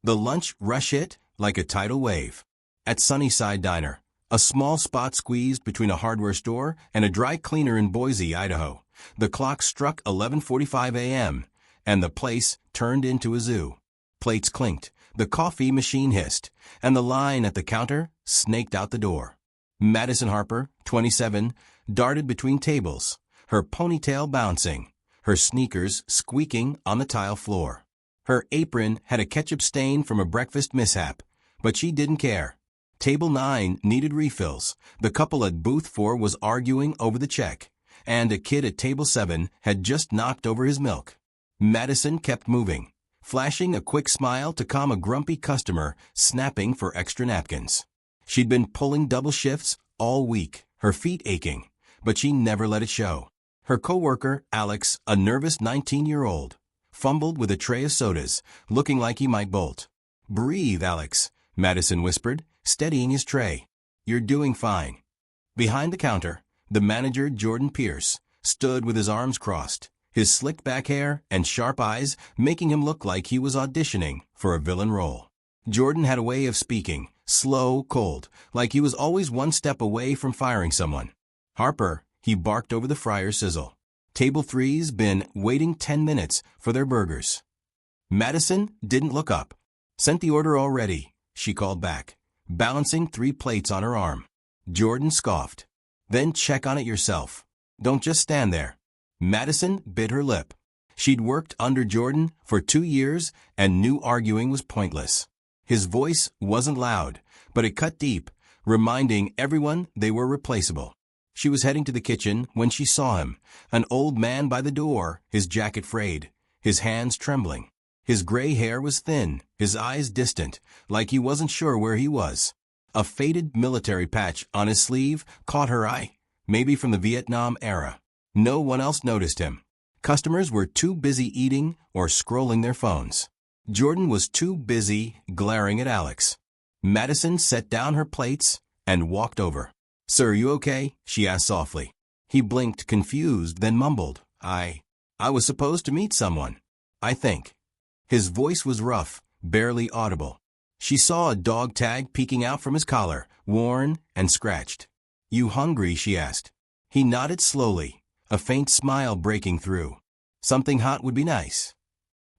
The lunch rush hit like a tidal wave. At Sunnyside Diner, a small spot squeezed between a hardware store and a dry cleaner in Boise, Idaho, the clock struck 11:45 a.m., and the place turned into a zoo. Plates clinked, the coffee machine hissed, and the line at the counter snaked out the door. Madison Harper, 27, darted between tables, her ponytail bouncing, her sneakers squeaking on the tile floor. Her apron had a ketchup stain from a breakfast mishap, but she didn't care. Table 9 needed refills, the couple at booth 4 was arguing over the check, and a kid at table 7 had just knocked over his milk. Madison kept moving, flashing a quick smile to calm a grumpy customer snapping for extra napkins. She'd been pulling double shifts all week, her feet aching, but she never let it show. Her coworker, Alex, a nervous 19-year-old, fumbled with a tray of sodas, looking like he might bolt. "Breathe, Alex," Madison whispered, steadying his tray. "You're doing fine." Behind the counter, the manager, Jordan Pierce, stood with his arms crossed, his slick back hair and sharp eyes making him look like he was auditioning for a villain role. Jordan had a way of speaking, slow, cold, like he was always one step away from firing someone. "Harper," he barked over the fryer sizzle. "Table 3's been waiting 10 minutes for their burgers." Madison didn't look up. "Sent the order already," she called back, balancing 3 plates on her arm. Jordan scoffed. "Then check on it yourself. Don't just stand there." Madison bit her lip. She'd worked under Jordan for 2 years and knew arguing was pointless. His voice wasn't loud, but it cut deep, reminding everyone they were replaceable. She was heading to the kitchen when she saw him, an old man by the door, his jacket frayed, his hands trembling. His gray hair was thin, his eyes distant, like he wasn't sure where he was. A faded military patch on his sleeve caught her eye, maybe from the Vietnam era. No one else noticed him. Customers were too busy eating or scrolling their phones. Jordan was too busy glaring at Alex. Madison set down her plates and walked over. "Sir, you okay?" she asked softly. He blinked, confused, then mumbled, I was supposed to meet someone, I think." His voice was rough, barely audible. She saw a dog tag peeking out from his collar, worn and scratched. "You hungry?" she asked. He nodded slowly, a faint smile breaking through. "Something hot would be nice."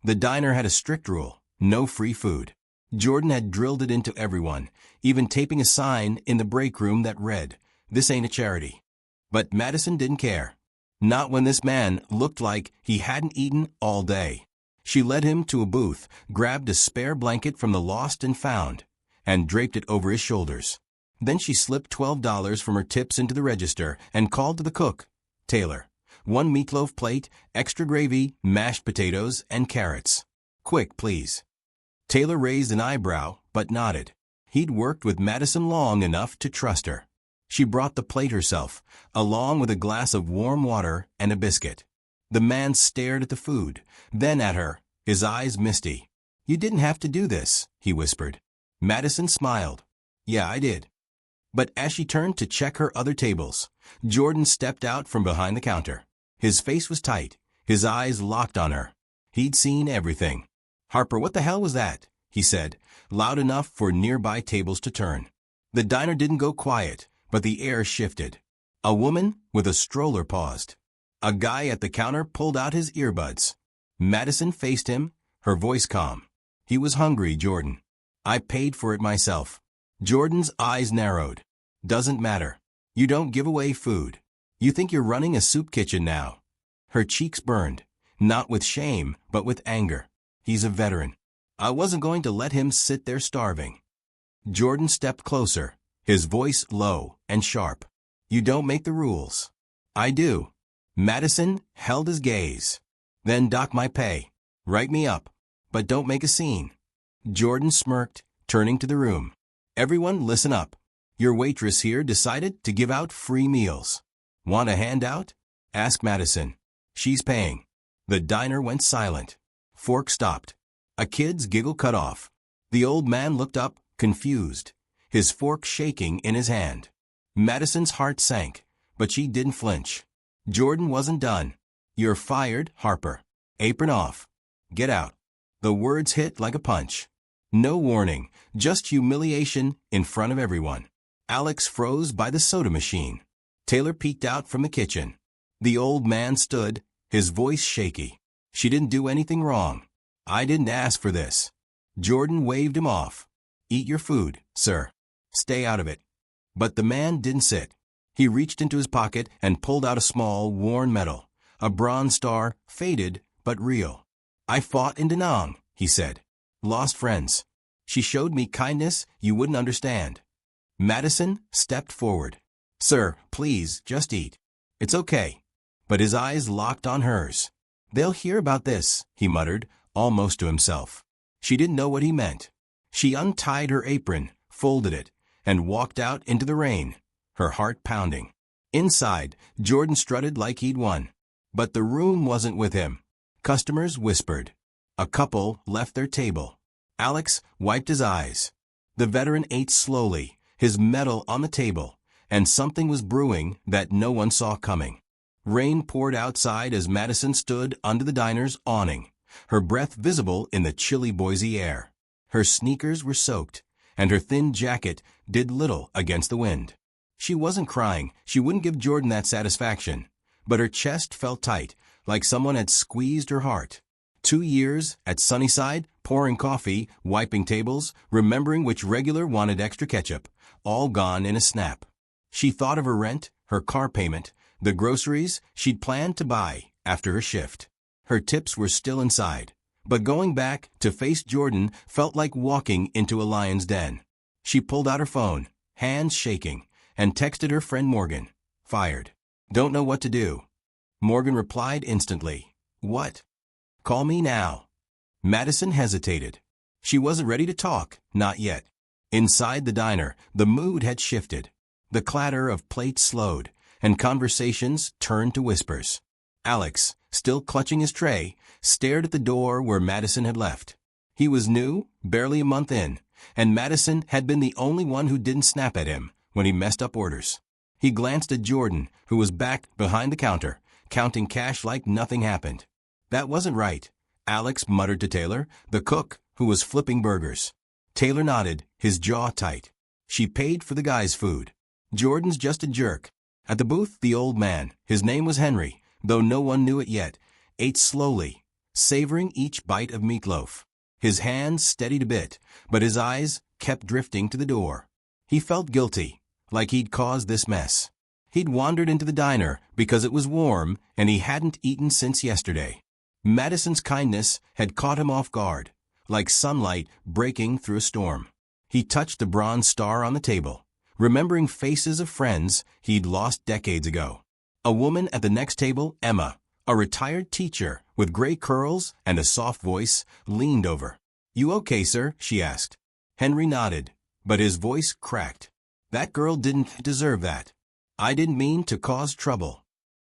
The diner had a strict rule, no free food. Jordan had drilled it into everyone, even taping a sign in the break room that read, "This ain't a charity." But Madison didn't care. Not when this man looked like he hadn't eaten all day. She led him to a booth, grabbed a spare blanket from the lost and found, and draped it over his shoulders. Then she slipped $12 from her tips into the register and called to the cook, "Taylor, 1 meatloaf plate, extra gravy, mashed potatoes, and carrots. Quick, please." Taylor raised an eyebrow, but nodded. He'd worked with Madison long enough to trust her. She brought the plate herself, along with a glass of warm water and a biscuit. The man stared at the food, then at her, his eyes misty. "You didn't have to do this," he whispered. Madison smiled. "Yeah, I did." But as she turned to check her other tables, Jordan stepped out from behind the counter. His face was tight, his eyes locked on her. He'd seen everything. "Harper, what the hell was that?" he said, loud enough for nearby tables to turn. The diner didn't go quiet, but the air shifted. A woman with a stroller paused. A guy at the counter pulled out his earbuds. Madison faced him, her voice calm. "He was hungry, Jordan. I paid for it myself." Jordan's eyes narrowed. "Doesn't matter. You don't give away food. You think you're running a soup kitchen now." Her cheeks burned, not with shame, but with anger. "He's a veteran. I wasn't going to let him sit there starving." Jordan stepped closer, his voice low and sharp. "You don't make the rules." "I do." Madison held his gaze. "Then dock my pay. Write me up. But don't make a scene." Jordan smirked, turning to the room. "Everyone listen up. Your waitress here decided to give out free meals. Want a handout?" asked Madison. "She's paying." The diner went silent. Fork stopped. A kid's giggle cut off. The old man looked up, confused, his fork shaking in his hand. Madison's heart sank, but she didn't flinch. Jordan wasn't done. "You're fired, Harper. Apron off. Get out." The words hit like a punch. No warning, just humiliation in front of everyone. Alex froze by the soda machine. Taylor peeked out from the kitchen. The old man stood, his voice shaky. She didn't do anything wrong. I didn't ask for this. Jordan waved him off. Eat your food, sir. Stay out of it. But the man didn't sit. He reached into his pocket and pulled out a small, worn medal. A bronze star, faded but real. I fought in Da Nang, he said. Lost friends. She showed me kindness you wouldn't understand. Madison stepped forward. Sir, please, just eat. It's okay. But his eyes locked on hers. They'll hear about this, he muttered, almost to himself. She didn't know what he meant. She untied her apron, folded it, and walked out into the rain, her heart pounding. Inside, Jordan strutted like he'd won. But the room wasn't with him. Customers whispered. A couple left their table. Alex wiped his eyes. The veteran ate slowly, his medal on the table, and something was brewing that no one saw coming. Rain poured outside as Madison stood under the diner's awning, her breath visible in the chilly Boise air. Her sneakers were soaked, and her thin jacket did little against the wind. She wasn't crying, she wouldn't give Jordan that satisfaction, but her chest felt tight, like someone had squeezed her heart. 2 years at Sunnyside, pouring coffee, wiping tables, remembering which regular wanted extra ketchup, all gone in a snap. She thought of her rent, her car payment, the groceries she'd planned to buy after her shift. Her tips were still inside, but going back to face Jordan felt like walking into a lion's den. She pulled out her phone, hands shaking, and texted her friend Morgan. Fired. Don't know what to do. Morgan replied instantly. What? Call me now. Madison hesitated. She wasn't ready to talk, not yet. Inside the diner, the mood had shifted. The clatter of plates slowed, and conversations turned to whispers. Alex, still clutching his tray, stared at the door where Madison had left. He was new, barely a month in, and Madison had been the only one who didn't snap at him when he messed up orders. He glanced at Jordan, who was back behind the counter, counting cash like nothing happened. That wasn't right, Alex muttered to Taylor, the cook, who was flipping burgers. Taylor nodded, his jaw tight. She paid for the guy's food. Jordan's just a jerk. At the booth, the old man, his name was Henry, though no one knew it yet, ate slowly, savoring each bite of meatloaf. His hands steadied a bit, but his eyes kept drifting to the door. He felt guilty, like he'd caused this mess. He'd wandered into the diner because it was warm and he hadn't eaten since yesterday. Madison's kindness had caught him off guard, like sunlight breaking through a storm. He touched the bronze star on the table, remembering faces of friends he'd lost decades ago. A woman at the next table, Emma, a retired teacher with gray curls and a soft voice, leaned over. You okay, sir? She asked. Henry nodded, but his voice cracked. That girl didn't deserve that. I didn't mean to cause trouble.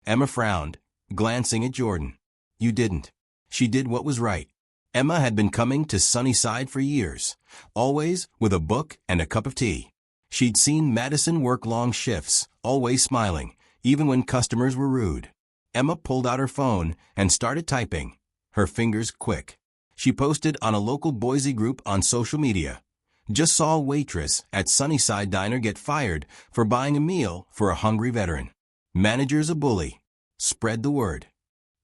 Emma frowned, glancing at Jordan. You didn't. She did what was right. Emma had been coming to Sunnyside for years, always with a book and a cup of tea. She'd seen Madison work long shifts, always smiling, even when customers were rude. Emma pulled out her phone and started typing, her fingers quick. She posted on a local Boise group on social media. Just saw a waitress at Sunnyside Diner get fired for buying a meal for a hungry veteran. Manager's a bully. Spread the word.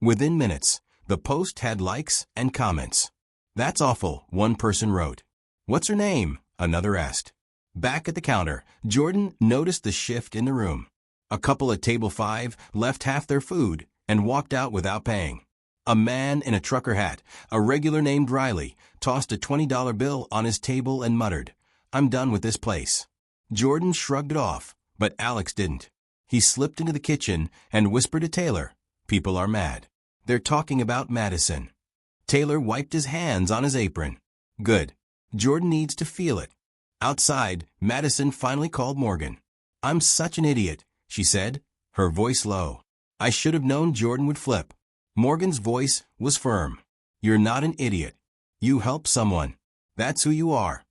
Within minutes, the post had likes and comments. That's awful, one person wrote. What's her name? Another asked. Back at the counter, Jordan noticed the shift in the room. A couple at table 5 left half their food and walked out without paying. A man in a trucker hat, a regular named Riley, tossed a $20 bill on his table and muttered, I'm done with this place. Jordan shrugged it off, but Alex didn't. He slipped into the kitchen and whispered to Taylor, People are mad. They're talking about Madison. Taylor wiped his hands on his apron. Good. Jordan needs to feel it. Outside, Madison finally called Morgan. I'm such an idiot, she said, her voice low. I should have known Jordan would flip. Morgan's voice was firm. You're not an idiot. You help someone. That's who you are.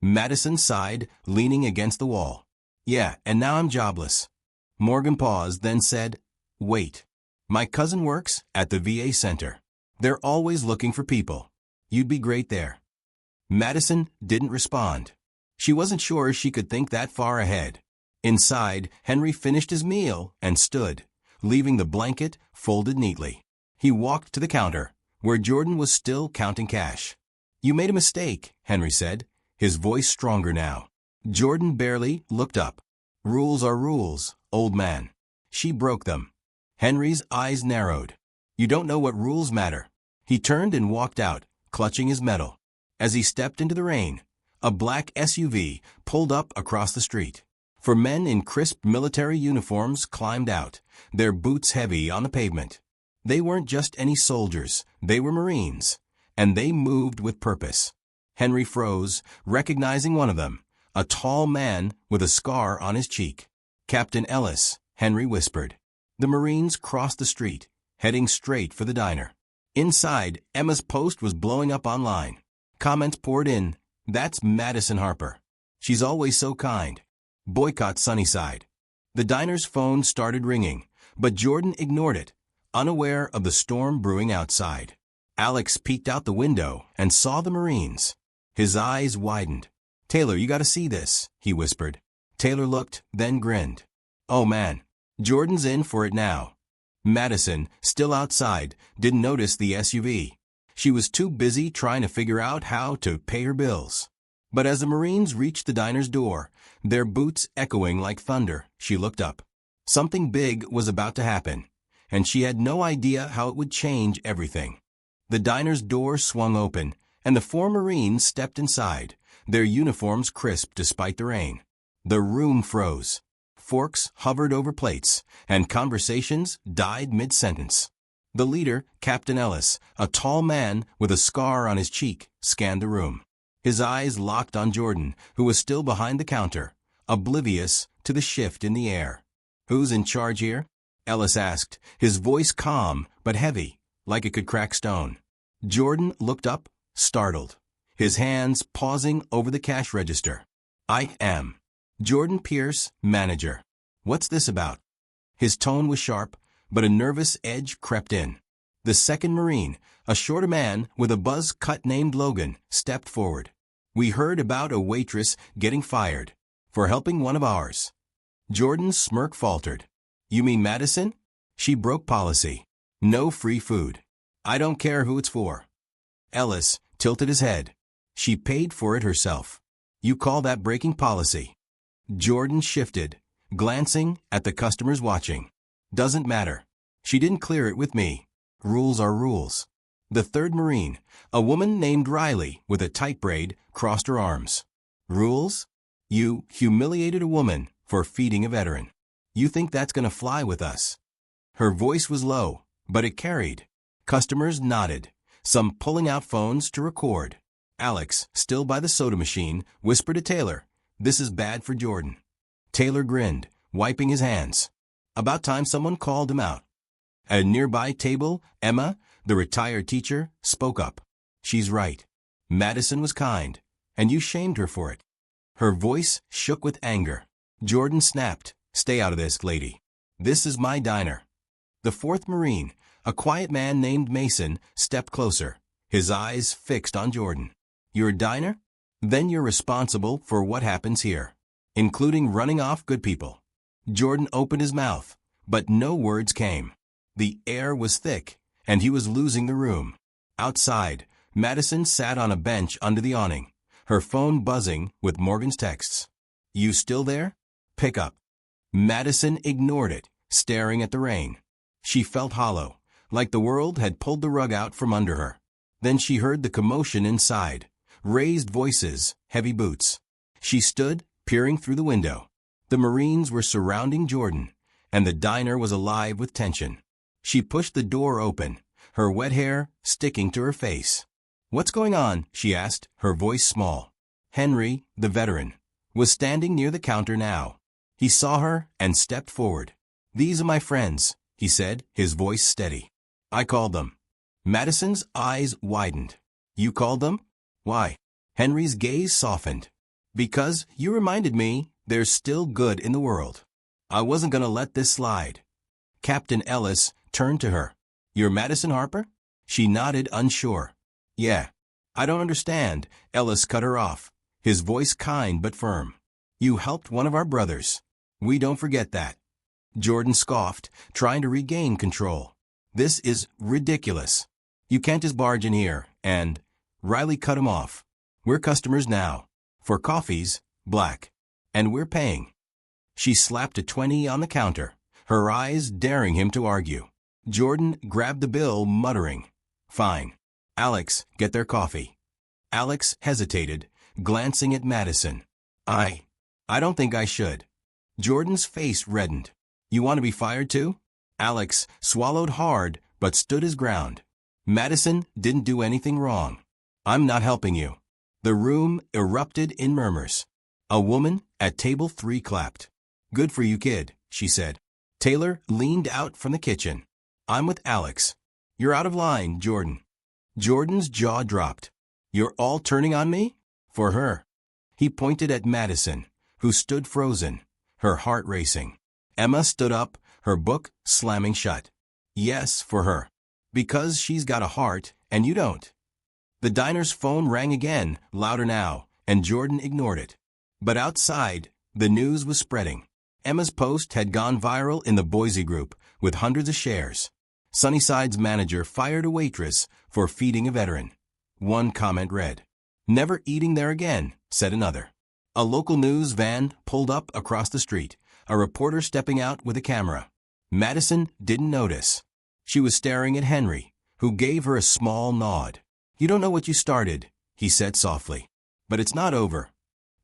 Madison sighed, leaning against the wall. Yeah, and now I'm jobless. Morgan paused, then said, Wait. My cousin works at the VA center. They're always looking for people. You'd be great there. Madison didn't respond. She wasn't sure she could think that far ahead. Inside, Henry finished his meal and stood, leaving the blanket folded neatly. He walked to the counter, where Jordan was still counting cash. "You made a mistake," Henry said, his voice stronger now. Jordan barely looked up. "Rules are rules, old man." She broke them. Henry's eyes narrowed. "You don't know what rules matter." He turned and walked out, clutching his medal. As he stepped into the rain, a black SUV pulled up across the street. Four men in crisp military uniforms climbed out, their boots heavy on the pavement. They weren't just any soldiers, they were Marines, and they moved with purpose. Henry froze, recognizing one of them, a tall man with a scar on his cheek. "Captain Ellis," Henry whispered. The Marines crossed the street, heading straight for the diner. Inside, Emma's post was blowing up online. Comments poured in. "That's Madison Harper. She's always so kind. Boycott Sunnyside." The diner's phone started ringing, but Jordan ignored it, unaware of the storm brewing outside. Alex peeked out the window and saw the Marines. His eyes widened. "Taylor, you gotta see this," he whispered. Taylor looked, then grinned. "Oh man, Jordan's in for it now." Madison, still outside, didn't notice the SUV. She was too busy trying to figure out how to pay her bills. But as the Marines reached the diner's door, their boots echoing like thunder, she looked up. Something big was about to happen, and she had no idea how it would change everything. The diner's door swung open, and the four Marines stepped inside, their uniforms crisp despite the rain. The room froze. Forks hovered over plates, and conversations died mid-sentence. The leader, Captain Ellis, a tall man with a scar on his cheek, scanned the room. His eyes locked on Jordan, who was still behind the counter, oblivious to the shift in the air. "Who's in charge here?" Ellis asked, his voice calm but heavy, like it could crack stone. Jordan looked up, startled, his hands pausing over the cash register. "I am Jordan Pierce, manager." "What's this about?" His tone was sharp, but a nervous edge crept in. The second Marine, a shorter man with a buzz cut named Logan, stepped forward. "We heard about a waitress getting fired for helping one of ours." Jordan's smirk faltered. "You mean Madison? She broke policy. No free food. I don't care who it's for." Ellis tilted his head. "She paid for it herself. You call that breaking policy?" Jordan shifted, glancing at the customers watching. "Doesn't matter. She didn't clear it with me. Rules are rules." The third Marine, a woman named Riley with a tight braid, crossed her arms. "Rules? You humiliated a woman for feeding a veteran. You think that's gonna fly with us?" Her voice was low, but it carried. Customers nodded, some pulling out phones to record. Alex, still by the soda machine, whispered to Taylor, "This is bad for Jordan." Taylor grinned, wiping his hands. About time someone called him out. At a nearby table, Emma, the retired teacher, spoke up. "She's right. Madison was kind, and you shamed her for it." Her voice shook with anger. Jordan snapped, "Stay out of this, lady. This is my diner." The fourth Marine, a quiet man named Mason, stepped closer, his eyes fixed on Jordan. "Your diner? Then you're responsible for what happens here, including running off good people." Jordan opened his mouth, but no words came. The air was thick, and he was losing the room. Outside, Madison sat on a bench under the awning, her phone buzzing with Morgan's texts. "You still there? Pick up." Madison ignored it, staring at the rain. She felt hollow, like the world had pulled the rug out from under her. Then she heard the commotion inside, raised voices, heavy boots. She stood, peering through the window. The Marines were surrounding Jordan, and the diner was alive with tension. She pushed the door open, her wet hair sticking to her face. "What's going on?" she asked, her voice small. Henry, the veteran, was standing near the counter now. He saw her and stepped forward. "These are my friends," he said, his voice steady. "I called them." Madison's eyes widened. "You called them? Why?" Henry's gaze softened. "Because you reminded me there's still good in the world. I wasn't going to let this slide." Captain Ellis turned to her. "You're Madison Harper?" She nodded, unsure. "Yeah." I don't understand, Ellis cut her off, his voice kind but firm. You helped one of our brothers. We don't forget that. Jordan scoffed, trying to regain control. This is ridiculous. You can't just barge in here, and... Riley cut him off. We're customers now. For coffees, black. And we're paying. She slapped a 20 on the counter, her eyes daring him to argue. Jordan grabbed the bill, muttering, Fine. Alex, get their coffee. Alex hesitated, glancing at Madison. I don't think I should. Jordan's face reddened. You want to be fired too? Alex swallowed hard, but stood his ground. Madison didn't do anything wrong. I'm not helping you. The room erupted in murmurs. A woman at table 3 clapped. Good for you, kid, she said. Taylor leaned out from the kitchen. I'm with Alex. You're out of line, Jordan. Jordan's jaw dropped. You're all turning on me? For her. He pointed at Madison, who stood frozen, her heart racing. Emma stood up, her book slamming shut. Yes, for her. Because she's got a heart, and you don't. The diner's phone rang again, louder now, and Jordan ignored it. But outside, the news was spreading. Emma's post had gone viral in the Boise group, with hundreds of shares. Sunnyside's manager fired a waitress for feeding a veteran. One comment read, Never eating there again, said another. A local news van pulled up across the street, a reporter stepping out with a camera. Madison didn't notice. She was staring at Henry, who gave her a small nod. You don't know what you started, he said softly. But it's not over.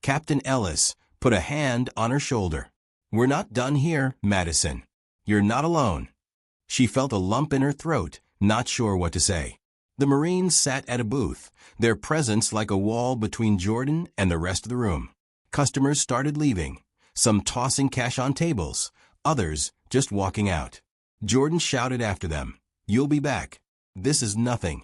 Captain Ellis put a hand on her shoulder. We're not done here, Madison. You're not alone. She felt a lump in her throat, not sure what to say. The Marines sat at a booth, their presence like a wall between Jordan and the rest of the room. Customers started leaving, some tossing cash on tables, others just walking out. Jordan shouted after them, You'll be back. This is nothing.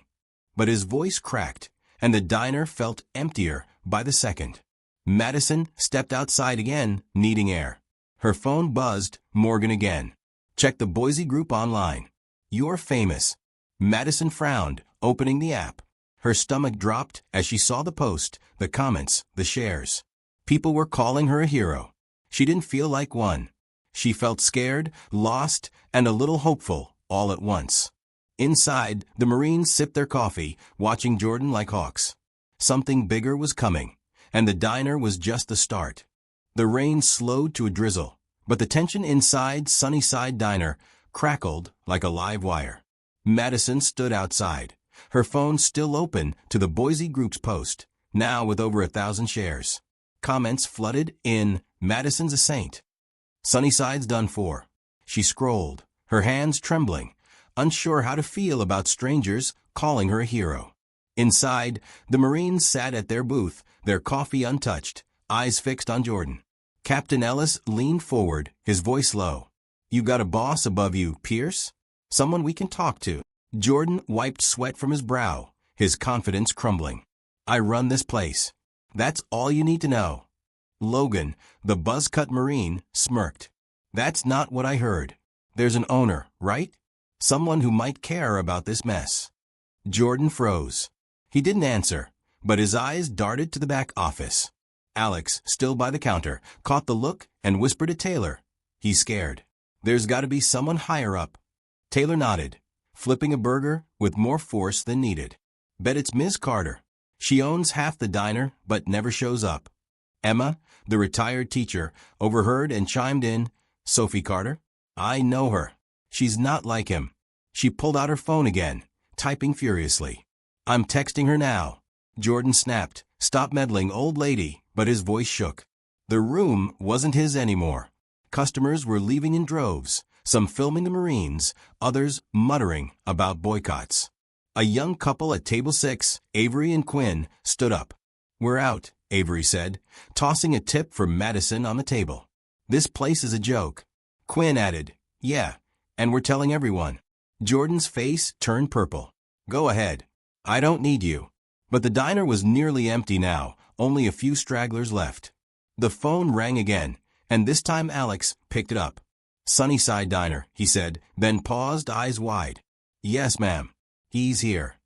But his voice cracked, and the diner felt emptier by the second. Madison stepped outside again, needing air. Her phone buzzed, Morgan again. Check the Boise group online. You're famous. Madison frowned, opening the app. Her stomach dropped as she saw the post, the comments, the shares. People were calling her a hero. She didn't feel like one. She felt scared, lost, and a little hopeful, all at once. Inside, the Marines sipped their coffee, watching Jordan like hawks. Something bigger was coming, and the diner was just the start. The rain slowed to a drizzle, but the tension inside Sunnyside Diner crackled like a live wire. Madison stood outside, her phone still open to the Boise group's post, now with over 1,000 shares. Comments flooded in, Madison's a saint. Sunnyside's done for. She scrolled, her hands trembling, unsure how to feel about strangers calling her a hero. Inside, the Marines sat at their booth, their coffee untouched, eyes fixed on Jordan. Captain Ellis leaned forward, his voice low. You got a boss above you, Pierce? Someone we can talk to. Jordan wiped sweat from his brow, his confidence crumbling. I run this place. That's all you need to know. Logan, the buzz-cut Marine, smirked. That's not what I heard. There's an owner, right? Someone who might care about this mess. Jordan froze. He didn't answer, but his eyes darted to the back office. Alex, still by the counter, caught the look and whispered to Taylor. He's scared. There's got to be someone higher up. Taylor nodded, flipping a burger with more force than needed. Bet it's Miss Carter. She owns half the diner, but never shows up. Emma, the retired teacher, overheard and chimed in, Sophie Carter? I know her. She's not like him. She pulled out her phone again, typing furiously. I'm texting her now. Jordan snapped, Stop meddling, old lady, but his voice shook. The room wasn't his anymore. Customers were leaving in droves, some filming the Marines, others muttering about boycotts. A young couple at table 6, Avery and Quinn, stood up. We're out, Avery said, tossing a tip for Madison on the table. This place is a joke. Quinn added, Yeah, and we're telling everyone. Jordan's face turned purple. Go ahead. I don't need you. But the diner was nearly empty now, only a few stragglers left. The phone rang again, and this time Alex picked it up. Sunnyside Diner, he said, then paused, eyes wide. Yes, ma'am. He's here.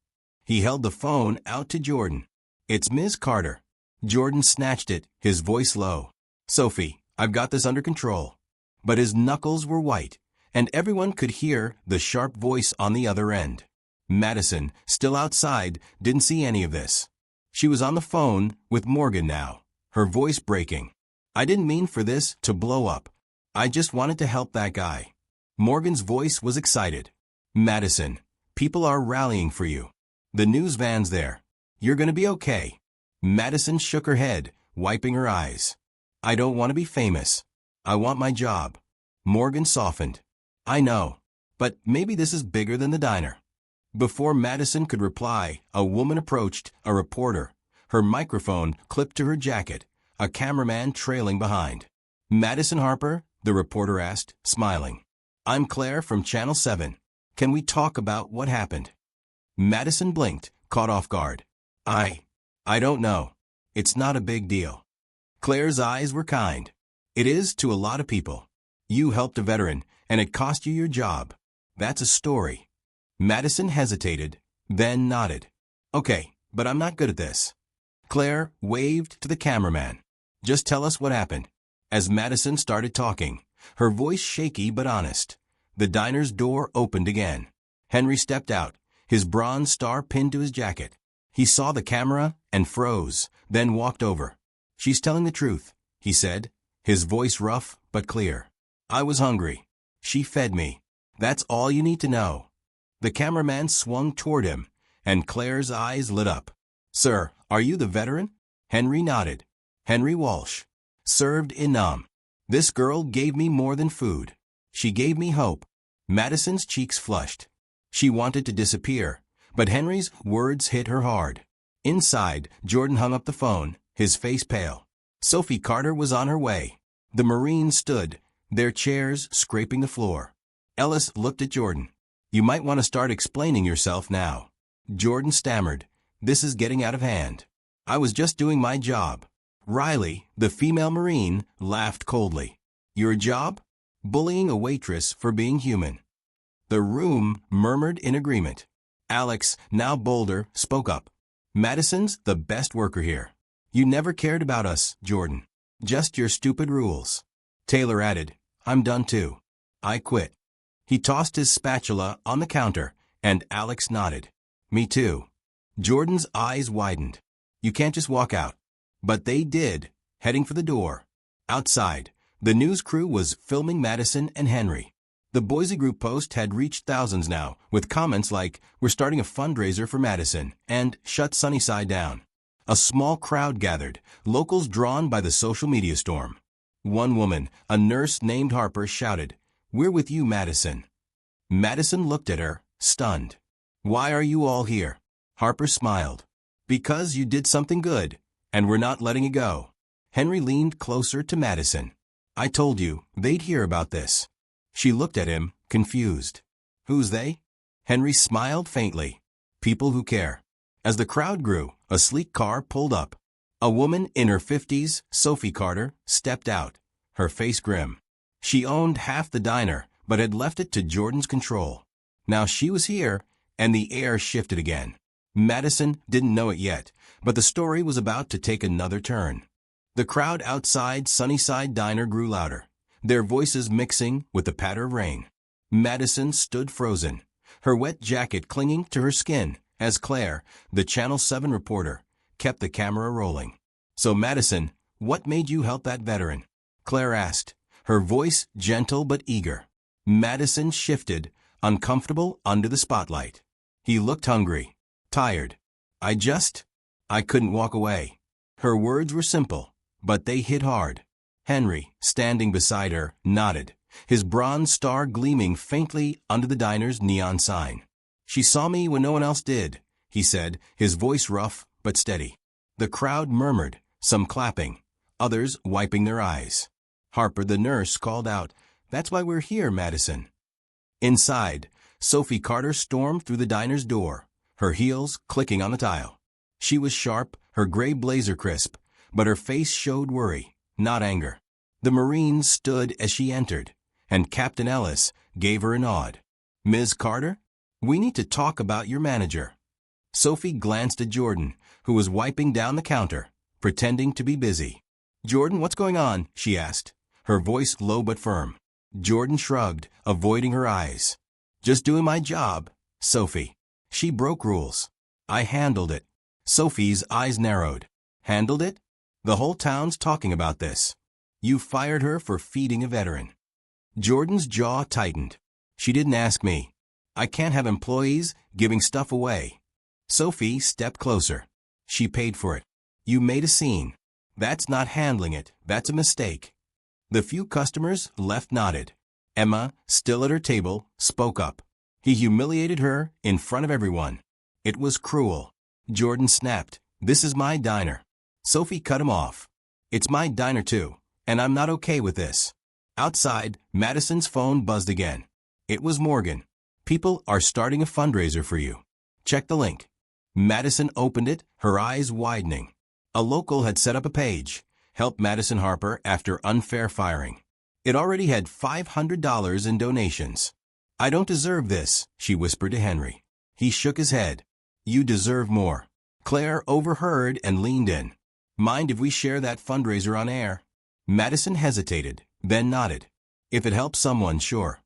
He held the phone out to Jordan. "It's Ms. Carter." Jordan snatched it, his voice low. "Sophie, I've got this under control." But his knuckles were white, and everyone could hear the sharp voice on the other end. Madison, still outside, didn't see any of this. She was on the phone with Morgan now, her voice breaking. "I didn't mean for this to blow up. I just wanted to help that guy." Morgan's voice was excited. "Madison, people are rallying for you. The news van's there. You're gonna be okay." Madison shook her head, wiping her eyes. "I don't want to be famous. I want my job." Morgan softened. "I know. But maybe this is bigger than the diner." Before Madison could reply, a woman approached, a reporter, her microphone clipped to her jacket, a cameraman trailing behind. "Madison Harper?" the reporter asked, smiling. "I'm Claire from Channel 7. Can we talk about what happened?" Madison blinked, caught off guard. I don't know. It's not a big deal." Claire's eyes were kind. "It is to a lot of people. You helped a veteran, and it cost you your job. That's a story." Madison hesitated, then nodded. "Okay, but I'm not good at this." Claire waved to the cameraman. "Just tell us what happened." As Madison started talking, her voice shaky but honest, the diner's door opened again. Henry stepped out, his bronze star pinned to his jacket. He saw the camera and froze, then walked over. "She's telling the truth," he said, his voice rough but clear. "I was hungry. She fed me. That's all you need to know." The cameraman swung toward him, and Claire's eyes lit up. "Sir, are you the veteran?" Henry nodded. "Henry Walsh. Served in Nam. This girl gave me more than food. She gave me hope." Madison's cheeks flushed. She wanted to disappear, but Henry's words hit her hard. Inside, Jordan hung up the phone, his face pale. Sophie Carter was on her way. The Marines stood, their chairs scraping the floor. Ellis looked at Jordan. "You might want to start explaining yourself now." Jordan stammered. "This is getting out of hand. I was just doing my job." Riley, the female Marine, laughed coldly. "Your job? Bullying a waitress for being human." The room murmured in agreement. Alex, now bolder, spoke up. "Madison's the best worker here. You never cared about us, Jordan. Just your stupid rules." Taylor added, "I'm done too. I quit." He tossed his spatula on the counter, and Alex nodded. "Me too." Jordan's eyes widened. "You can't just walk out." But they did, heading for the door. Outside, the news crew was filming Madison and Henry. The Boise Group post had reached thousands now, with comments like, "We're starting a fundraiser for Madison," and "Shut Sunnyside down." A small crowd gathered, locals drawn by the social media storm. One woman, a nurse named Harper, shouted, "We're with you, Madison." Madison looked at her, stunned. "Why are you all here?" Harper smiled. "Because you did something good, and we're not letting it go." Henry leaned closer to Madison. "I told you, they'd hear about this." She looked at him, confused. "Who's they?" Henry smiled faintly. "People who care." As the crowd grew, a sleek car pulled up. A woman in her 50s, Sophie Carter, stepped out, her face grim. She owned half the diner, but had left it to Jordan's control. Now she was here, and the air shifted again. Madison didn't know it yet, but the story was about to take another turn. The crowd outside Sunnyside Diner grew louder, their voices mixing with the patter of rain. Madison stood frozen, her wet jacket clinging to her skin, as Claire, the Channel 7 reporter, kept the camera rolling. "So Madison, what made you help that veteran?" Claire asked, her voice gentle but eager. Madison shifted, uncomfortable under the spotlight. He looked hungry, tired. I couldn't walk away." Her words were simple, but they hit hard. Henry, standing beside her, nodded, his bronze star gleaming faintly under the diner's neon sign. "She saw me when no one else did," he said, his voice rough but steady. The crowd murmured, some clapping, others wiping their eyes. Harper, the nurse, called out, "That's why we're here, Madison." Inside, Sophie Carter stormed through the diner's door, her heels clicking on the tile. She was sharp, her gray blazer crisp, but her face showed worry, not anger. The Marines stood as she entered, and Captain Ellis gave her a nod. "Ms. Carter, we need to talk about your manager." Sophie glanced at Jordan, who was wiping down the counter, pretending to be busy. "Jordan, what's going on?" she asked, her voice low but firm. Jordan shrugged, avoiding her eyes. "Just doing my job, Sophie." She broke rules. "I handled it." Sophie's eyes narrowed. "Handled it? The whole town's talking about this. You fired her for feeding a veteran." Jordan's jaw tightened. "She didn't ask me. I can't have employees giving stuff away." Sophie stepped closer. "She paid for it. You made a scene. That's not handling it. That's a mistake." The few customers left nodded. Emma, still at her table, spoke up. "He humiliated her in front of everyone. It was cruel." Jordan snapped. "This is my diner." Sophie cut him off. "It's my diner too, and I'm not okay with this." Outside, Madison's phone buzzed again. It was Morgan. "People are starting a fundraiser for you. Check the link." Madison opened it, her eyes widening. A local had set up a page, "Help Madison Harper after unfair firing." It already had $500 in donations. "I don't deserve this," she whispered to Henry. He shook his head. "You deserve more." Claire overheard and leaned in. "Mind if we share that fundraiser on air?" Madison hesitated, then nodded. "If it helps someone, sure."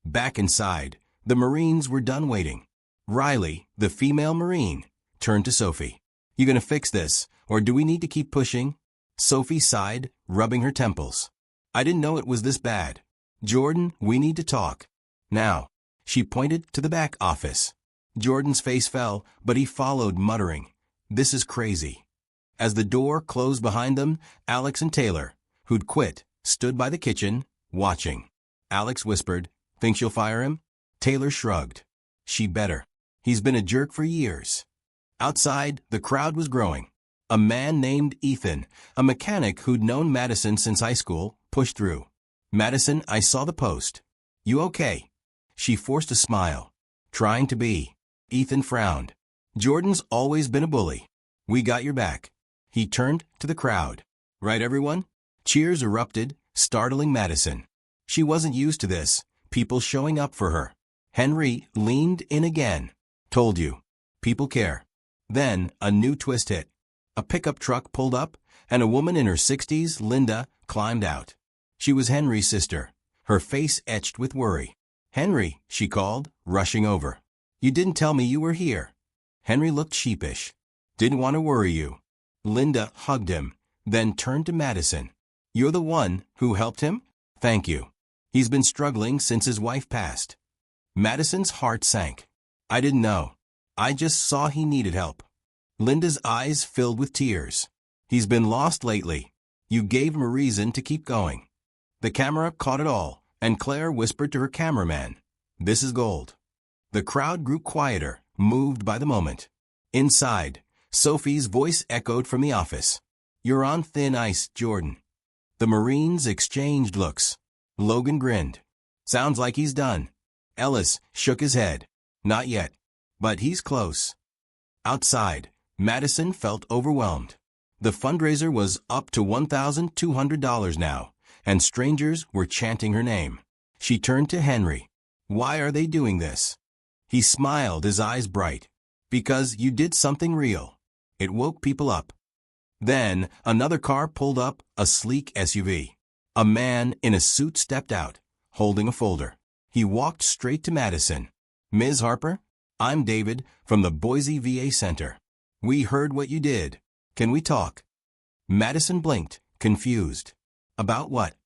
Back inside, the Marines were done waiting. Riley, the female Marine, turned to Sophie. "You gonna fix this, or do we need to keep pushing?" Sophie sighed, rubbing her temples. "I didn't know it was this bad. Jordan, we need to talk. Now." She pointed to the back office. Jordan's face fell, but he followed, muttering, "This is crazy." As the door closed behind them, Alex and Taylor, who'd quit, stood by the kitchen, watching. Alex whispered, "Think she'll fire him?" Taylor shrugged. "She better. He's been a jerk for years." Outside, the crowd was growing. A man named Ethan, a mechanic who'd known Madison since high school, pushed through. "Madison, I saw the post. You okay?" She forced a smile. "Trying to be." Ethan frowned. "Jordan's always been a bully. We got your back." He turned to the crowd. "Right, everyone?" Cheers erupted, startling Madison. She wasn't used to this, people showing up for her. Henry leaned in again. "Told you. People care." Then a new twist hit. A pickup truck pulled up, and a woman in her 60s, Linda, climbed out. She was Henry's sister, her face etched with worry. "Henry," she called, rushing over. "You didn't tell me you were here." Henry looked sheepish. "Didn't want to worry you." Linda hugged him, then turned to Madison. "You're the one who helped him?" "Thank you. He's been struggling since his wife passed." Madison's heart sank. "I didn't know. I just saw he needed help." Linda's eyes filled with tears. "He's been lost lately. You gave him a reason to keep going." The camera caught it all, and Claire whispered to her cameraman, "This is gold." The crowd grew quieter, moved by the moment. Inside, Sophie's voice echoed from the office. "You're on thin ice, Jordan." The Marines exchanged looks. Logan grinned. "Sounds like he's done." Ellis shook his head. "Not yet. But he's close." Outside, Madison felt overwhelmed. The fundraiser was up to $1,200 now, and strangers were chanting her name. She turned to Henry. "Why are they doing this?" He smiled, his eyes bright. "Because you did something real. It woke people up." Then another car pulled up, a sleek SUV. A man in a suit stepped out, holding a folder. He walked straight to Madison. "Ms. Harper, I'm David from the Boise VA Center. We heard what you did. Can we talk?" Madison blinked, confused. "About what?"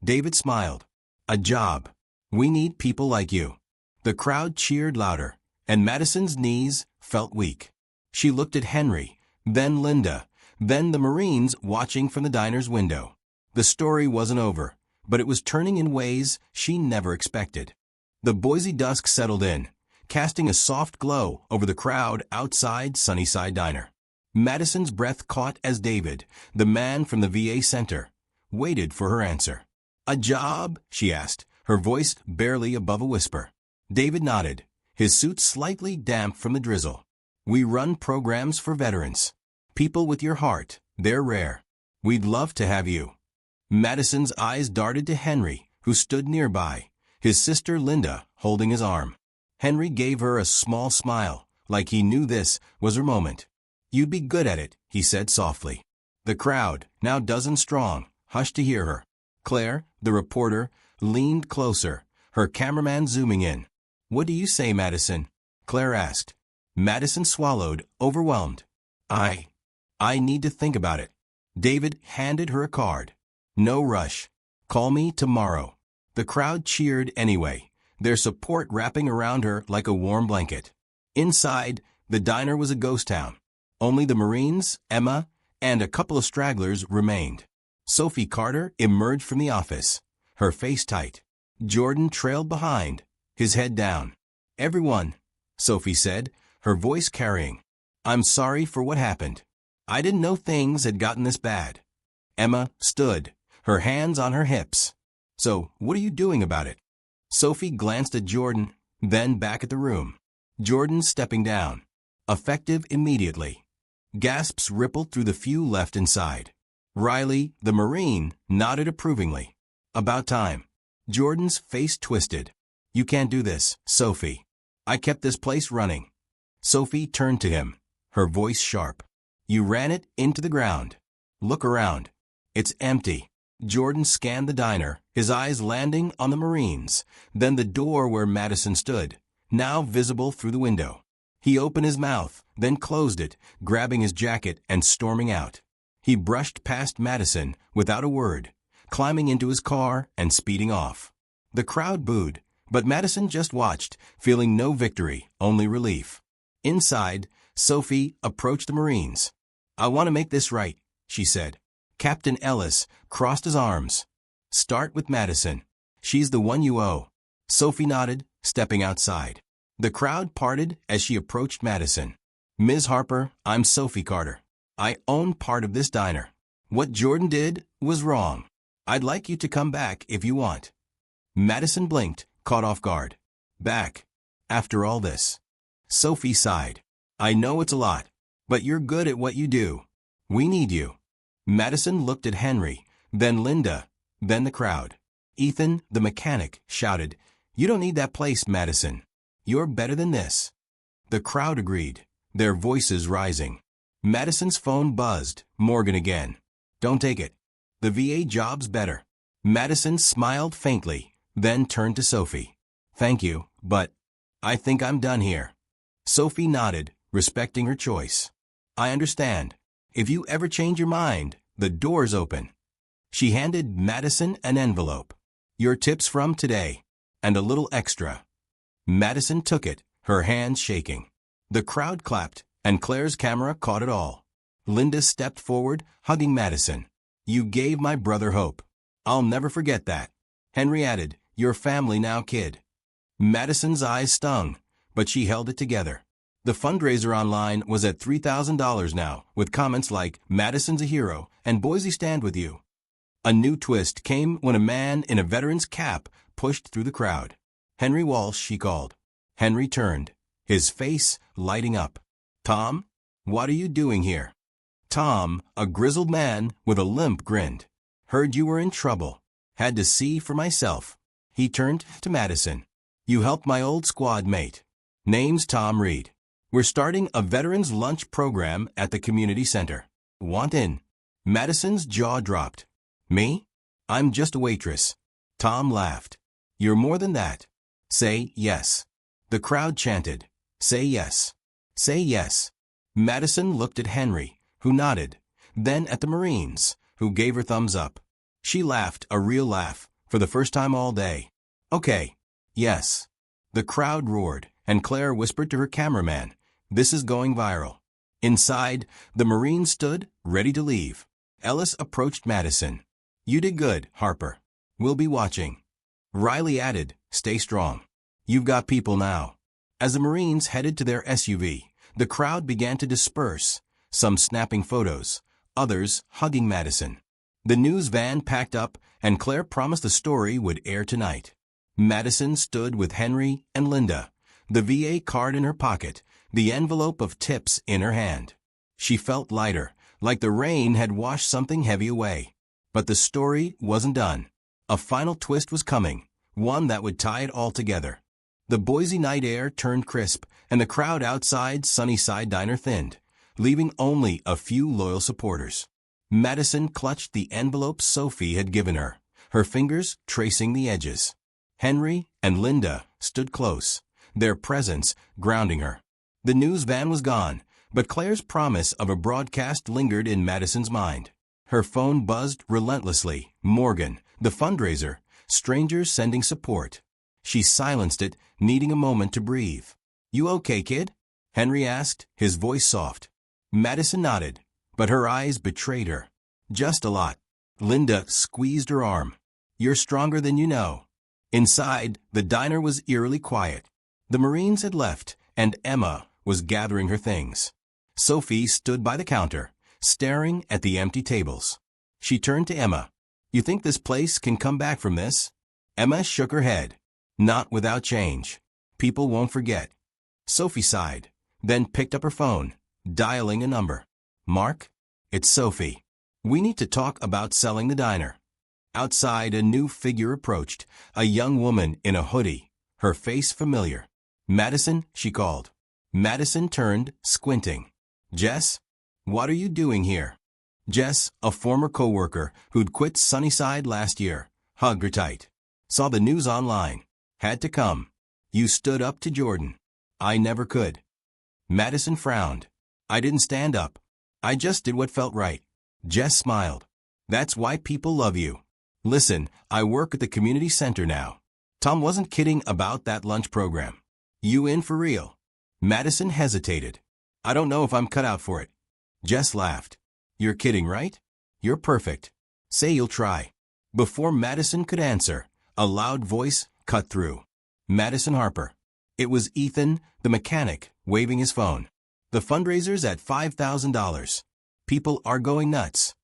David smiled. "A job. We need people like you." The crowd cheered louder, and Madison's knees felt weak. She looked at Henry, then Linda, then the Marines watching from the diner's window. The story wasn't over, but it was turning in ways she never expected. The Boise dusk settled in, casting a soft glow over the crowd outside Sunnyside Diner. Madison's breath caught as David, the man from the VA Center, waited for her answer. "A job?" she asked, her voice barely above a whisper. David nodded, his suit slightly damp from the drizzle. "We run programs for veterans. People with your heart, they're rare. We'd love to have you." Madison's eyes darted to Henry, who stood nearby, his sister Linda holding his arm. Henry gave her a small smile, like he knew this was her moment. "You'd be good at it," he said softly. The crowd, now dozens strong, hushed to hear her. Claire, the reporter, leaned closer, her cameraman zooming in. "What do you say, Madison?" Claire asked. Madison swallowed, overwhelmed. I need to think about it." David handed her a card. "No rush. Call me tomorrow." The crowd cheered anyway, their support wrapping around her like a warm blanket. Inside, the diner was a ghost town. Only the Marines, Emma, and a couple of stragglers remained. Sophie Carter emerged from the office, her face tight. Jordan trailed behind, his head down. "Everyone," Sophie said, her voice carrying. "I'm sorry for what happened. I didn't know things had gotten this bad." Emma stood, her hands on her hips. "So, what are you doing about it?" Sophie glanced at Jordan, then back at the room. Jordan stepping down. Effective immediately. Gasps rippled through the few left inside. Riley, the Marine, nodded approvingly. "About time." Jordan's face twisted. "You can't do this, Sophie. I kept this place running." Sophie turned to him, her voice sharp. "You ran it into the ground. Look around. It's empty." Jordan scanned the diner, his eyes landing on the Marines, then the door where Madison stood, now visible through the window. He opened his mouth, then closed it, grabbing his jacket and storming out. He brushed past Madison without a word, climbing into his car and speeding off. The crowd booed, but Madison just watched, feeling no victory, only relief. Inside, Sophie approached the Marines. "I want to make this right," she said. Captain Ellis crossed his arms. "Start with Madison. She's the one you owe." Sophie nodded, stepping outside. The crowd parted as she approached Madison. "Ms. Harper, I'm Sophie Carter. I own part of this diner. What Jordan did was wrong. I'd like you to come back if you want." Madison blinked, caught off guard. "Back? After all this?" Sophie sighed. "I know it's a lot, but you're good at what you do. We need you." Madison looked at Henry, then Linda, then the crowd. Ethan, the mechanic, shouted, "You don't need that place, Madison. You're better than this." The crowd agreed, their voices rising. Madison's phone buzzed, Morgan again. "Don't take it. The VA job's better." Madison smiled faintly, then turned to Sophie. "Thank you, but I think I'm done here." Sophie nodded, respecting her choice. "I understand. If you ever change your mind, the door's open." She handed Madison an envelope. "Your tips from today, and a little extra." Madison took it, her hands shaking. The crowd clapped, and Claire's camera caught it all. Linda stepped forward, hugging Madison. "You gave my brother hope. I'll never forget that." Henry added, "Your family now, kid." Madison's eyes stung, but she held it together. The fundraiser online was at $3,000 now, with comments like, "Madison's a hero," and "Boise stand with you." A new twist came when a man in a veteran's cap pushed through the crowd. "Henry Walsh," she called. Henry turned, his face lighting up. "Tom, what are you doing here?" Tom, a grizzled man with a limp, grinned. "Heard you were in trouble. Had to see for myself." He turned to Madison. "You helped my old squad mate. Name's Tom Reed. We're starting a veterans lunch program at the community center. Want in?" Madison's jaw dropped. "Me? I'm just a waitress." Tom laughed. "You're more than that. Say yes." The crowd chanted, "Say yes. Say yes." Madison looked at Henry, who nodded, then at the Marines, who gave her thumbs up. She laughed, a real laugh, for the first time all day. "Okay. Yes." The crowd roared, and Claire whispered to her cameraman, "This is going viral." Inside, the Marines stood, ready to leave. Ellis approached Madison. "You did good, Harper. We'll be watching." Riley added, "Stay strong. You've got people now." As the Marines headed to their SUV, the crowd began to disperse, some snapping photos, others hugging Madison. The news van packed up, and Claire promised the story would air tonight. Madison stood with Henry and Linda, the VA card in her pocket, the envelope of tips in her hand. She felt lighter, like the rain had washed something heavy away. But the story wasn't done. A final twist was coming, one that would tie it all together. The Boise night air turned crisp, and the crowd outside Sunnyside Diner thinned, leaving only a few loyal supporters. Madison clutched the envelope Sophie had given her fingers tracing the edges. Henry and Linda stood close, their presence grounding her. The news van was gone, but Claire's promise of a broadcast lingered in Madison's mind. Her phone buzzed relentlessly. Morgan, the fundraiser, strangers sending support. She silenced it, needing a moment to breathe. "You okay, kid?" Henry asked, his voice soft. Madison nodded, but her eyes betrayed her. "Just a lot." Linda squeezed her arm. "You're stronger than you know." Inside, the diner was eerily quiet. The Marines had left, and Emma was gathering her things. Sophie stood by the counter, staring at the empty tables. She turned to Emma. "You think this place can come back from this?" Emma shook her head. "Not without change. People won't forget." Sophie sighed, then picked up her phone, dialing a number. "Mark? It's Sophie. We need to talk about selling the diner." Outside, a new figure approached, a young woman in a hoodie, her face familiar. "Madison," she called. Madison turned, squinting. "Jess? What are you doing here?" Jess, a former co-worker who'd quit Sunnyside last year, hugged her tight. "Saw the news online. Had to come. You stood up to Jordan." "I never could." Madison frowned. "I didn't stand up. I just did what felt right." Jess smiled. "That's why people love you. Listen, I work at the community center now. Tom wasn't kidding about that lunch program. You in for real?" Madison hesitated. "I don't know if I'm cut out for it." Jess laughed. "You're kidding, right? You're perfect. Say you'll try." Before Madison could answer, a loud voice cut through. "Madison Harper." It was Ethan, the mechanic, waving his phone. "The fundraiser's at $5,000. People are going nuts."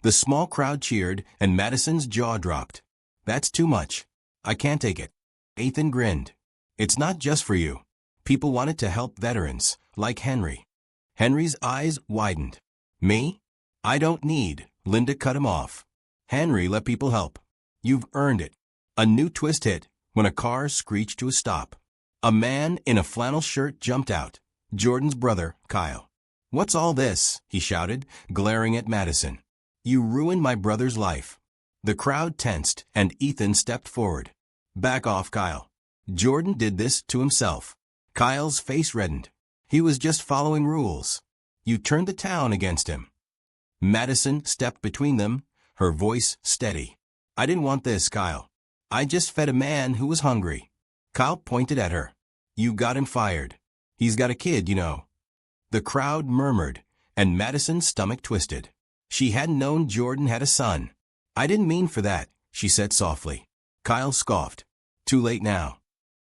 The small crowd cheered, and Madison's jaw dropped. "That's too much. I can't take it." Ethan grinned. "It's not just for you. People wanted to help veterans, like Henry." Henry's eyes widened. "Me? I don't need," Linda cut him off. "Henry, let people help. You've earned it." A new twist hit when a car screeched to a stop. A man in a flannel shirt jumped out. Jordan's brother, Kyle. "What's all this?" he shouted, glaring at Madison. "You ruined my brother's life." The crowd tensed, and Ethan stepped forward. "Back off, Kyle. Jordan did this to himself." Kyle's face reddened. "He was just following rules. You turned the town against him." Madison stepped between them, her voice steady. "I didn't want this, Kyle. I just fed a man who was hungry." Kyle pointed at her. "You got him fired. He's got a kid, you know." The crowd murmured, and Madison's stomach twisted. She hadn't known Jordan had a son. "I didn't mean for that," she said softly. Kyle scoffed. "Too late now."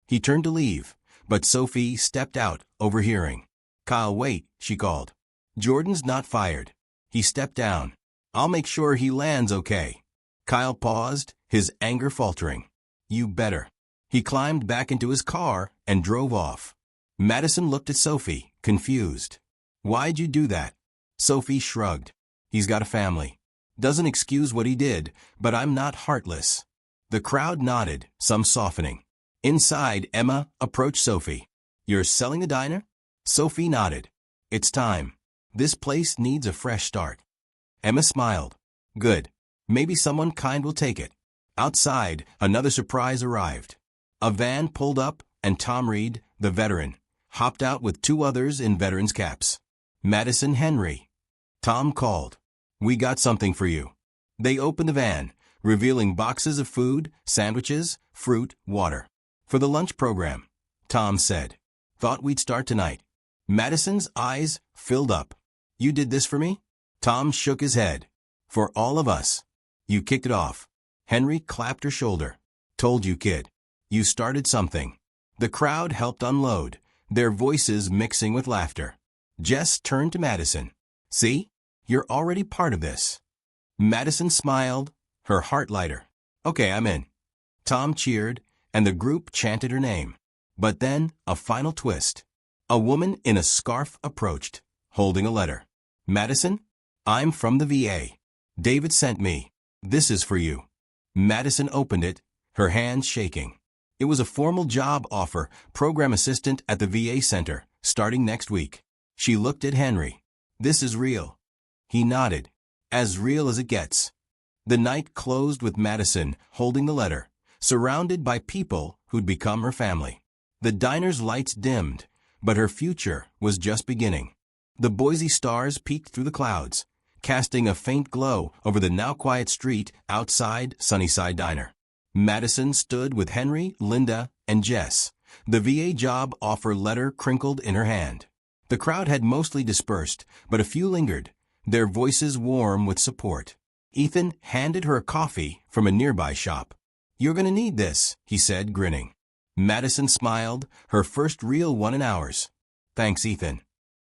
He turned to leave, but Sophie stepped out, overhearing. "Kyle, wait," she called. "Jordan's not fired." He stepped down. "I'll make sure he lands okay." Kyle paused, his anger faltering. "You better." He climbed back into his car and drove off. Madison looked at Sophie, confused. "Why'd you do that?" Sophie shrugged. "He's got a family. Doesn't excuse what he did, but I'm not heartless." The crowd nodded, some softening. Inside, Emma approached Sophie. "You're selling the diner?" Sophie nodded. "It's time. This place needs a fresh start." Emma smiled. "Good. Maybe someone kind will take it." Outside, another surprise arrived. A van pulled up, and Tom Reed, the veteran, hopped out with two others in veterans' caps. "Madison Henry." Tom called. "We got something for you." They opened the van, revealing boxes of food, sandwiches, fruit, water. "For the lunch program," Tom said. "Thought we'd start tonight." Madison's eyes filled up. "You did this for me?" Tom shook his head. "For all of us. You kicked it off." Henry clapped her shoulder. "Told you, kid. You started something." The crowd helped unload, their voices mixing with laughter. Jess turned to Madison. "See? You're already part of this." Madison smiled, her heart lighter. "Okay, I'm in." Tom cheered, and the group chanted her name. But then, a final twist. A woman in a scarf approached, holding a letter. "Madison? I'm from the VA. David sent me. This is for you." Madison opened it, her hands shaking. It was a formal job offer, program assistant at the VA center, starting next week. She looked at Henry. This is real. He nodded. As real as it gets. The night closed with Madison holding the letter, surrounded by people who'd become her family. The diner's lights dimmed, but her future was just beginning. The Boise stars peeked through the clouds, casting a faint glow over the now quiet street outside Sunnyside Diner. Madison stood with Henry, Linda, and Jess, the VA job offer letter crinkled in her hand. The crowd had mostly dispersed, but a few lingered, their voices warm with support. Ethan handed her a coffee from a nearby shop. "You're gonna need this," he said, grinning. Madison smiled, her first real one in hours. "Thanks, Ethan."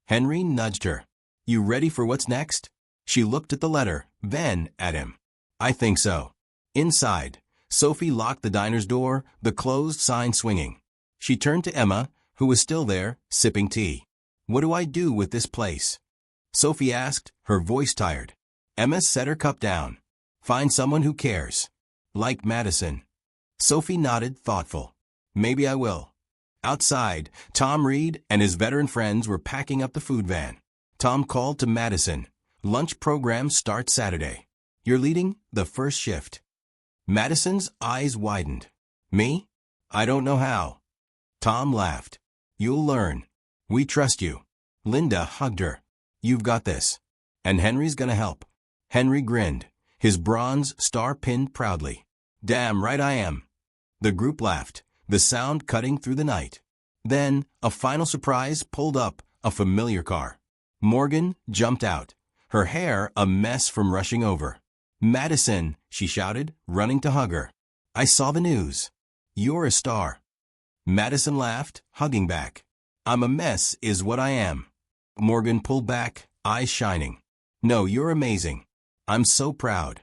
Henry nudged her. "You ready for what's next?" She looked at the letter, then at him. "I think so." Inside, Sophie locked the diner's door, the closed sign swinging. She turned to Emma, who was still there, sipping tea. "What do I do with this place?" Sophie asked, her voice tired. Emma set her cup down. "Find someone who cares. Like Madison." Sophie nodded, thoughtful. "Maybe I will." Outside, Tom Reed and his veteran friends were packing up the food van. Tom called to Madison. "Lunch program starts Saturday. You're leading the first shift." Madison's eyes widened. "Me? I don't know how." Tom laughed. "You'll learn. We trust you." Linda hugged her. "You've got this. And Henry's gonna help." Henry grinned, his bronze star pinned proudly. "Damn right I am." The group laughed, the sound cutting through the night. Then, a final surprise pulled up, a familiar car. Morgan jumped out, her hair a mess from rushing over. "Madison," she shouted, running to hug her. "I saw the news. You're a star." Madison laughed, hugging back. "I'm a mess is what I am." Morgan pulled back, eyes shining. "No, you're amazing. I'm so proud."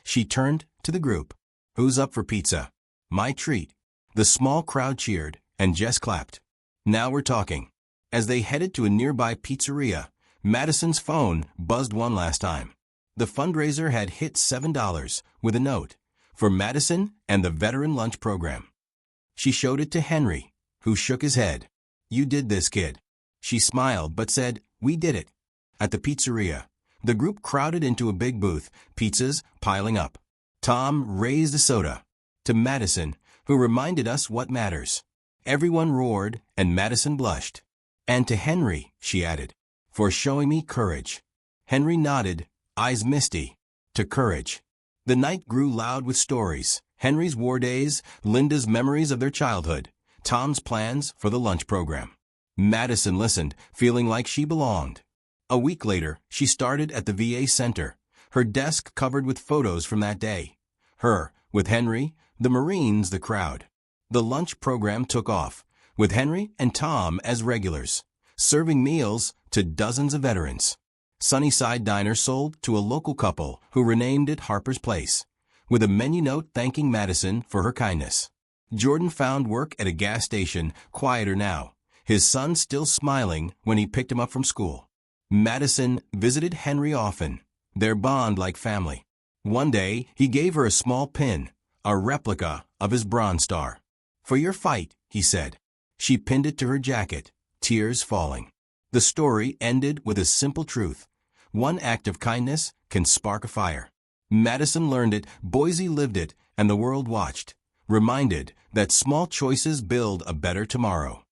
She turned to the group. "Who's up for pizza?" "My treat." The small crowd cheered, and Jess clapped. "Now we're talking." As they headed to a nearby pizzeria, Madison's phone buzzed one last time. The fundraiser had hit $7 with a note for Madison and the veteran lunch program. She showed it to Henry, who shook his head. "You did this, kid." She smiled but said, "We did it." At the pizzeria, the group crowded into a big booth, pizzas piling up. Tom raised a soda. To Madison, who reminded us what matters. Everyone roared, and Madison blushed. "And to Henry," she added, "for showing me courage." Henry nodded, eyes misty. To courage. The night grew loud with stories. Henry's war days, Linda's memories of their childhood, Tom's plans for the lunch program. Madison listened, feeling like she belonged. A week later, she started at the VA center, her desk covered with photos from that day. Her, with Henry, the Marines, the crowd. The lunch program took off, with Henry and Tom as regulars, serving meals to dozens of veterans. Sunnyside Diner sold to a local couple who renamed it Harper's Place, with a menu note thanking Madison for her kindness. Jordan found work at a gas station, quieter now, his son still smiling when he picked him up from school. Madison visited Henry often, their bond like family. One day, he gave her a small pin, a replica of his Bronze Star. "For your fight," he said. She pinned it to her jacket, tears falling. The story ended with a simple truth. One act of kindness can spark a fire. Madison learned it, Boise lived it, and the world watched, reminded that small choices build a better tomorrow.